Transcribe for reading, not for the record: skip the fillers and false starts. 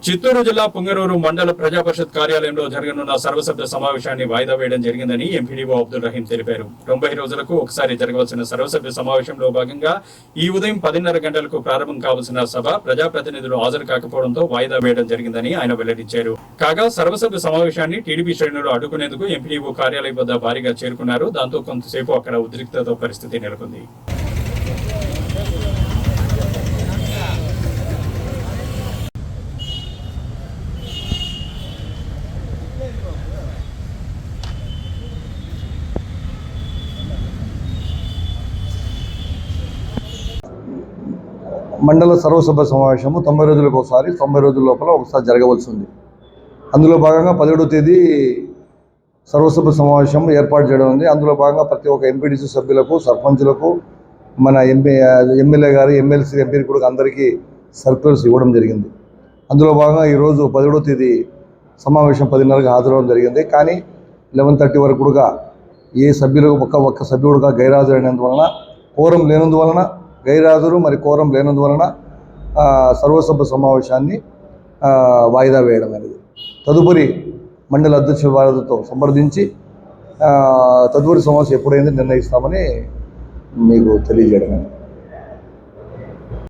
చిత్తూరు జిల్లా పుంగనూరు మండల ప్రజా పరిషత్ కార్యాలయంలో జరగనున్న సర్వసభ్య సమావేశాన్ని వాయిదా వేయడం జరిగిందని ఎంపీడీఓ అబ్దుల్ రహీం తెలిపారు. 90 రోజులకు ఒకసారి జరగవలసిన సర్వసభ్య సమావేశంలో భాగంగా ఈ ఉదయం 10:30 గంటలకు ప్రారంభం కావాల్సిన సభ ప్రజాప్రతినిధులు హాజరు కాకపోవడంతో వాయిదా వేయడం జరిగిందని ఆయన వెల్లడించారు. కాగా సర్వసభ్య సమావేశాన్ని టీడీపీ శ్రేణులు అడ్డుకునేందుకు ఎంపీడీఓ కార్యాలయం వద్ద భారీగా చేరుకున్నారు. దాంతో కొంతసేపు అక్కడ ఉద్రిక్తత పరిస్థితి నెలకొంది. మండల సర్వసభ సమావేశము 90 రోజులకు ఒకసారి 90 రోజుల లోపల ఒకసారి జరగవలసి ఉంది. అందులో భాగంగా 17వ తేదీ సర్వసభ సమావేశం ఏర్పాటు చేయడం ఉంది. అందులో భాగంగా ప్రతి ఒక్క ఎంపీటీసీ సభ్యులకు, సర్పంచులకు, మన ఎమ్మెల్యే గారు, ఎమ్మెల్సీ ఎంపీ కూడా అందరికీ సర్క్యులర్స్ ఇవ్వడం జరిగింది. అందులో భాగంగా ఈరోజు 17వ తేదీ సమావేశం 10:30కి హాజరవడం జరిగింది. కానీ 11:30 వరకు కూడా ఏ సభ్యులకు ఒక్క సభ్యుడుగా గైరాజరైనందువలన, కోరం లేనందువలన, గైరాజరు మరి కోరం లేనందువలన సర్వసభ్య సమావేశాన్ని వాయిదా వేయడం అనేది. తదుపరి మండల అధ్యక్షుల వారితో సంప్రదించి తదుపరి సమావేశం ఎప్పుడైంది నిర్ణయిస్తామని మీకు తెలియజేయడం.